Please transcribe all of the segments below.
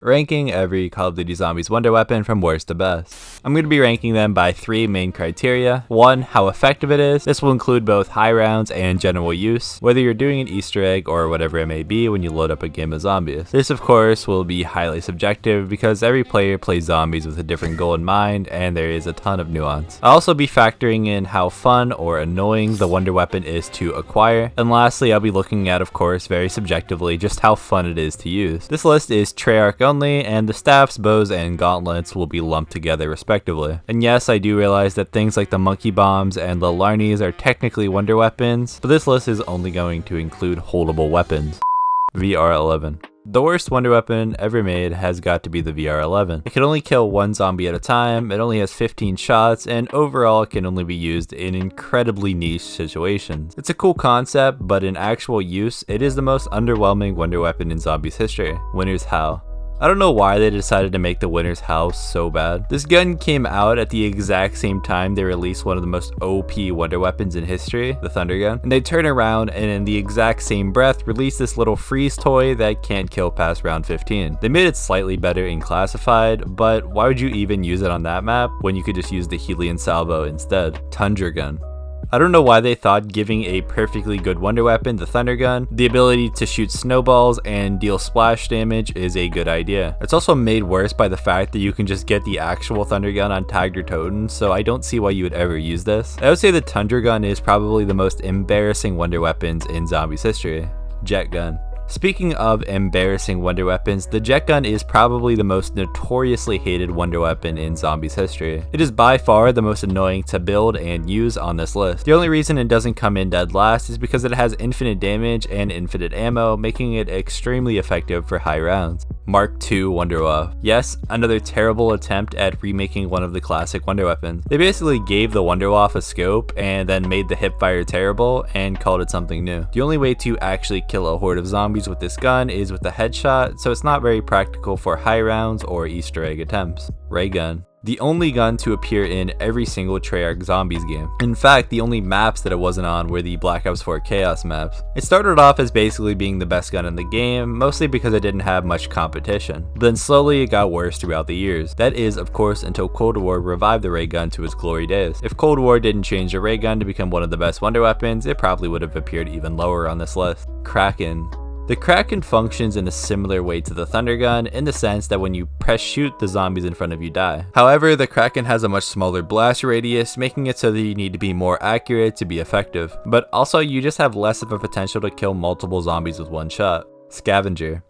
Ranking every Call of Duty Zombies wonder weapon from worst to best. I'm going to be ranking them by 3 main criteria. 1, how effective it is. This will include both high rounds and general use, whether you're doing an Easter egg or whatever it may be when you load up a game of zombies. This of course will be highly subjective because every player plays zombies with a different goal in mind and there is a ton of nuance. I'll also be factoring in how fun or annoying the wonder weapon is to acquire. And lastly, I'll be looking at, of course, very subjectively just how fun it is to use. This list is Treyarch only, and the staffs, bows, and gauntlets will be lumped together respectively. And yes, I do realize that things like the monkey bombs and the Larnies are technically wonder weapons, but this list is only going to include holdable weapons. VR11. The worst wonder weapon ever made has got to be the VR11. It can only kill 1 zombie at a time, it only has 15 shots, and overall it can only be used in incredibly niche situations. It's a cool concept, but in actual use, it is the most underwhelming wonder weapon in zombies history. Winner's Howl. I don't know why they decided to make the Winner's Howl so bad. This gun came out at the exact same time they released one of the most OP wonder weapons in history, the Thunder Gun, and they turn around and in the exact same breath release this little freeze toy that can't kill past round 15. They made it slightly better in Classified, but why would you even use it on that map when you could just use the Helion Salvo instead? Tundra Gun. I don't know why they thought giving a perfectly good wonder weapon, the Thunder Gun, the ability to shoot snowballs and deal splash damage is a good idea. It's also made worse by the fact that you can just get the actual Thunder Gun on tagged or totem, so I don't see why you would ever use this. I would say the Tundra Gun is probably the most embarrassing wonder weapons in zombies history. Jet Gun. Speaking of embarrassing wonder weapons, the jet gun is probably the most notoriously hated wonder weapon in zombies history. It is by far the most annoying to build and use on this list. The only reason it doesn't come in dead last is because it has infinite damage and infinite ammo, making it extremely effective for high rounds. Mark II Wonderwaffe. Yes, another terrible attempt at remaking one of the classic wonder weapons. They basically gave the Wonderwaffe a scope and then made the hipfire terrible and called it something new. The only way to actually kill a horde of zombies with this gun is with a headshot, so it's not very practical for high rounds or Easter egg attempts. Ray Gun. The only gun to appear in every single Treyarch Zombies game. In fact, the only maps that it wasn't on were the Black Ops 4 Chaos maps. It started off as basically being the best gun in the game, mostly because it didn't have much competition. But then slowly it got worse throughout the years. That is, of course, until Cold War revived the ray gun to its glory days. If Cold War didn't change the ray gun to become one of the best wonder weapons, it probably would have appeared even lower on this list. Kraken. The Kraken functions in a similar way to the Thunder Gun in the sense that when you press shoot, the zombies in front of you die. However, the Kraken has a much smaller blast radius, making it so that you need to be more accurate to be effective. But also, you just have less of a potential to kill multiple zombies with one shot. Scavenger.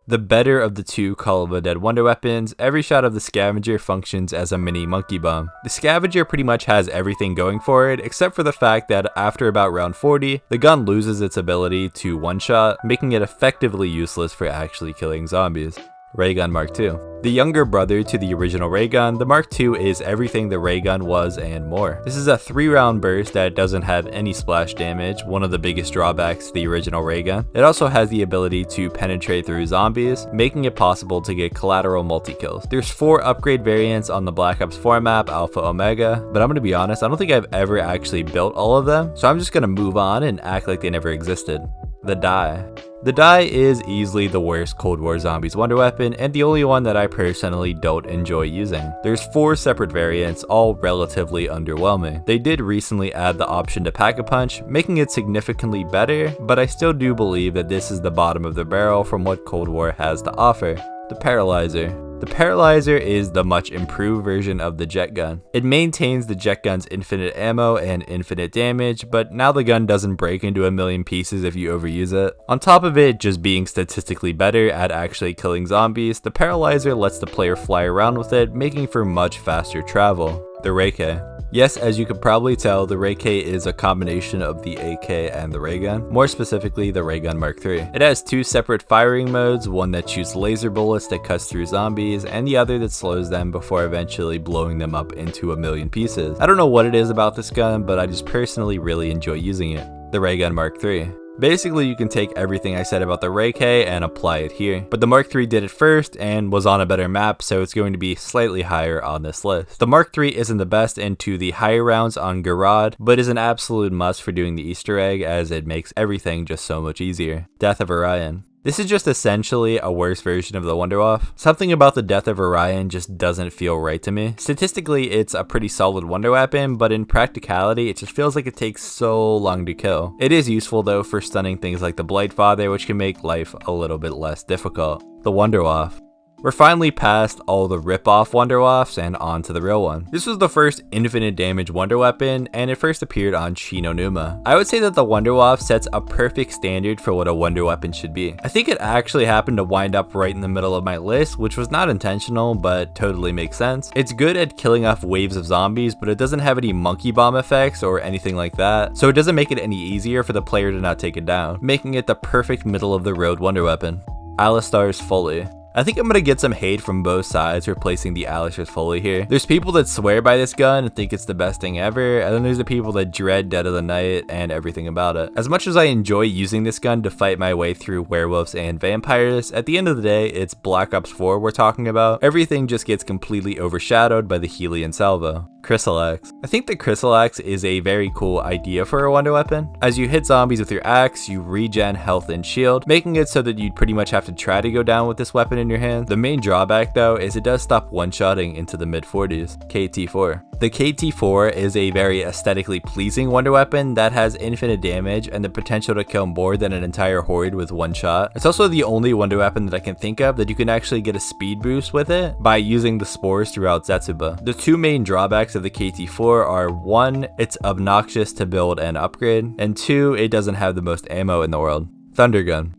The better of the 2 Call of the Dead wonder weapons, every shot of the Scavenger functions as a mini monkey bomb. The Scavenger pretty much has everything going for it, except for the fact that after about round 40, the gun loses its ability to one-shot, making it effectively useless for actually killing zombies. Ray Gun Mark II. The younger brother to the original ray gun, the Mark II is everything the ray gun was and more. This is a 3-round burst that doesn't have any splash damage, one of the biggest drawbacks to the original ray gun. It also has the ability to penetrate through zombies, making it possible to get collateral multi-kills. There's 4 upgrade variants on the Black Ops 4 map, Alpha Omega, but I'm gonna be honest, I don't think I've ever actually built all of them, so I'm just gonna move on and act like they never existed. The Die. The Die is easily the worst Cold War Zombies wonder weapon and the only one that I personally don't enjoy using. There's 4 separate variants, all relatively underwhelming. They did recently add the option to Pack-a-Punch, making it significantly better, but I still do believe that this is the bottom of the barrel from what Cold War has to offer. The Paralyzer. The Paralyzer is the much improved version of the jet gun. It maintains the jet gun's infinite ammo and infinite damage, but now the gun doesn't break into a million pieces if you overuse it. On top of it just being statistically better at actually killing zombies, the Paralyzer lets the player fly around with it, making for much faster travel. The Ray-K. Yes, as you could probably tell, the Ray-K is a combination of the AK and the ray gun, more specifically the ray gun Mark III. It has 2 separate firing modes, one that shoots laser bullets that cuts through zombies, and the other that slows them before eventually blowing them up into a million pieces. I don't know what it is about this gun, but I just personally really enjoy using it. The ray gun Mark III. Basically, you can take everything I said about the Ray-K and apply it here, but the Mark III did it first and was on a better map, so it's going to be slightly higher on this list. The Mark III isn't the best into the higher rounds on Garad, but is an absolute must for doing the Easter egg as it makes everything just so much easier. Death of Orion. This is just essentially a worse version of the Wonderwaff. Something about the death of Orion just doesn't feel right to me. Statistically, it's a pretty solid wonder weapon, but in practicality, it just feels like it takes so long to kill. It is useful though for stunning things like the Blightfather, which can make life a little bit less difficult. The Wonderwaff. We're finally past all the rip-off Wonderwaffs and on to the real one. This was the first infinite damage wonder weapon, and it first appeared on Shi no Numa. I would say that the Wonderwaff sets a perfect standard for what a wonder weapon should be. I think it actually happened to wind up right in the middle of my list, which was not intentional, but totally makes sense. It's good at killing off waves of zombies, but it doesn't have any monkey bomb effects or anything like that, so it doesn't make it any easier for the player to not take it down, making it the perfect middle of the road wonder weapon. Alistar's Foley. I think I'm gonna get some hate from both sides for placing the Alistar's Foley here. There's people that swear by this gun and think it's the best thing ever, and then there's the people that dread Dead of the Night and everything about it. As much as I enjoy using this gun to fight my way through werewolves and vampires, at the end of the day, it's Black Ops 4 we're talking about. Everything just gets completely overshadowed by the Helian Salvo. Chrysalax. I think the Chrysalax is a very cool idea for a wonder weapon. As you hit zombies with your axe, you regen health and shield, making it so that you'd pretty much have to try to go down with this weapon in your hand. The main drawback though is it does stop one-shotting into the mid-40s. KT4. The KT4 is a very aesthetically pleasing wonder weapon that has infinite damage and the potential to kill more than an entire horde with one shot. It's also the only wonder weapon that I can think of that you can actually get a speed boost with it by using the spores throughout Zetsuba. The two main drawbacks of the KT4 are 1, it's obnoxious to build and upgrade, and 2, it doesn't have the most ammo in the world. Thundergun.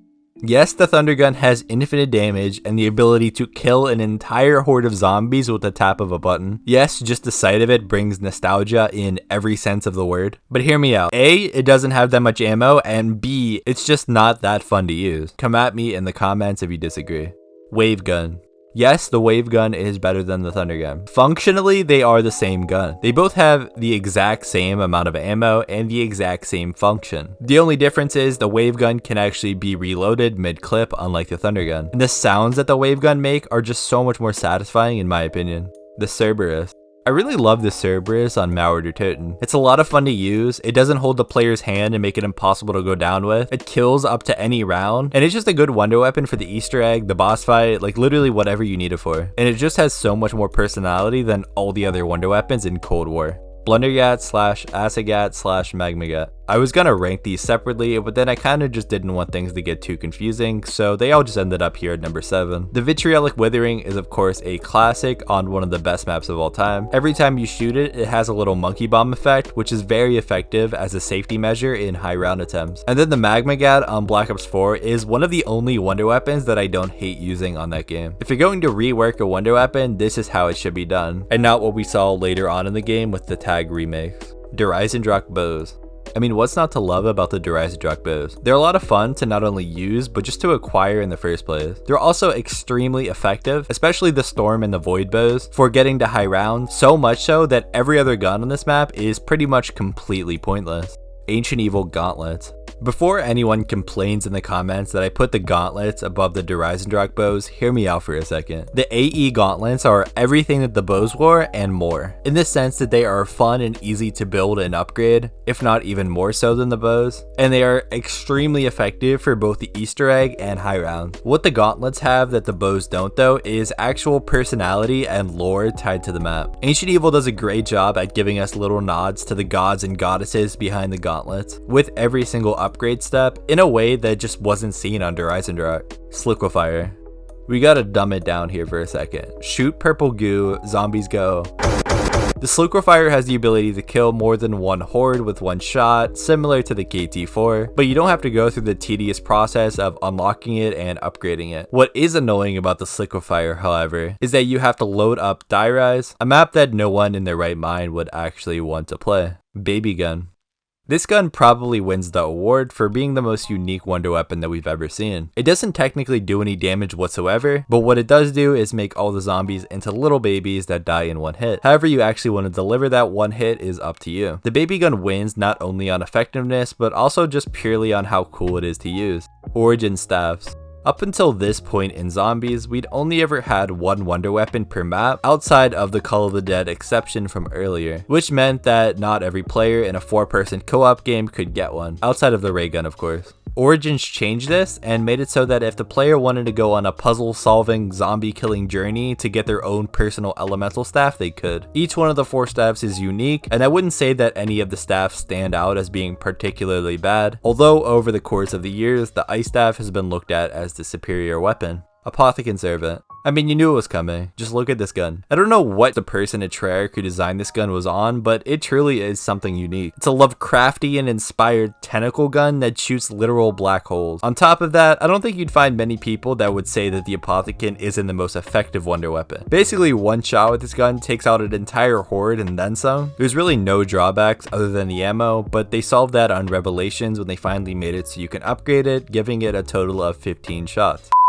Yes, the Thundergun has infinite damage and the ability to kill an entire horde of zombies with the tap of a button. Yes, just the sight of it brings nostalgia in every sense of the word. But hear me out. A, it doesn't have that much ammo, and B, it's just not that fun to use. Come at me in the comments if you disagree. Wave Gun. Yes, the Wave Gun is better than the Thunder Gun. Functionally, they are the same gun. They both have the exact same amount of ammo and the exact same function. The only difference is the Wave Gun can actually be reloaded mid-clip, unlike the Thunder Gun. And the sounds that the Wave Gun make are just so much more satisfying in my opinion. The Cerberus. I really love the Cerberus on Mauer der Toten. It's a lot of fun to use, it doesn't hold the player's hand and make it impossible to go down with, it kills up to any round, and it's just a good wonder weapon for the Easter egg, the boss fight, like literally whatever you need it for. And it just has so much more personality than all the other wonder weapons in Cold War. Blundergat / Acigat / Magmagat. I was gonna rank these separately, but then I kinda just didn't want things to get too confusing, so they all just ended up here at number 7. The Vitriolic Withering is of course a classic on one of the best maps of all time. Every time you shoot it, it has a little monkey bomb effect, which is very effective as a safety measure in high round attempts. And then the Magmagat on Black Ops 4 is one of the only wonder weapons that I don't hate using on that game. If you're going to rework a wonder weapon, this is how it should be done, and not what we saw later on in the game with the tag remakes. Der Eisendrache Bows. I mean, what's not to love about the Der Eisendrache bows? They're a lot of fun to not only use, but just to acquire in the first place. They're also extremely effective, especially the Storm and the Void bows, for getting to high round, so much so that every other gun on this map is pretty much completely pointless. Ancient Evil Gauntlets. Before anyone complains in the comments that I put the gauntlets above the Der Eisendrache bows, hear me out for a second. The AE gauntlets are everything that the bows were and more, in the sense that they are fun and easy to build and upgrade, if not even more so than the bows, and they are extremely effective for both the Easter egg and high round. What the gauntlets have that the bows don't though is actual personality and lore tied to the map. Ancient Evil does a great job at giving us little nods to the gods and goddesses behind the gauntlets, with every single upgrade step in a way that just wasn't seen on Der Eisendrache. Sliquifier. We gotta dumb it down here for a second. Shoot purple goo, zombies go. The Sliquifier has the ability to kill more than one horde with one shot, similar to the KT4, but you don't have to go through the tedious process of unlocking it and upgrading it. What is annoying about the Sliquifier, however, is that you have to load up Die Rise, a map that no one in their right mind would actually want to play. Baby Gun. This gun probably wins the award for being the most unique wonder weapon that we've ever seen. It doesn't technically do any damage whatsoever, but what it does do is make all the zombies into little babies that die in one hit. However you actually want to deliver that one hit is up to you. The baby gun wins not only on effectiveness, but also just purely on how cool it is to use. Origin Staffs. Up until this point in zombies, we'd only ever had one wonder weapon per map, outside of the Call of the Dead exception from earlier, which meant that not every player in a 4-person co-op game could get one, outside of the ray gun of course. Origins changed this and made it so that if the player wanted to go on a puzzle solving zombie killing journey to get their own personal elemental staff, they could. Each one of the 4 staffs is unique, and I wouldn't say that any of the staffs stand out as being particularly bad, although over the course of the years the ice staff has been looked at as the superior weapon. Apothecant Servant. I mean, you knew it was coming. Just look at this gun. I don't know what the person at Treyarch who designed this gun was on, but it truly is something unique. It's a Lovecraftian inspired tentacle gun that shoots literal black holes. On top of that, I don't think you'd find many people that would say that the Apothecant isn't the most effective wonder weapon. Basically, one shot with this gun takes out an entire horde and then some. There's really no drawbacks other than the ammo, but they solved that on Revelations when they finally made it so you can upgrade it, giving it a total of 15 shots.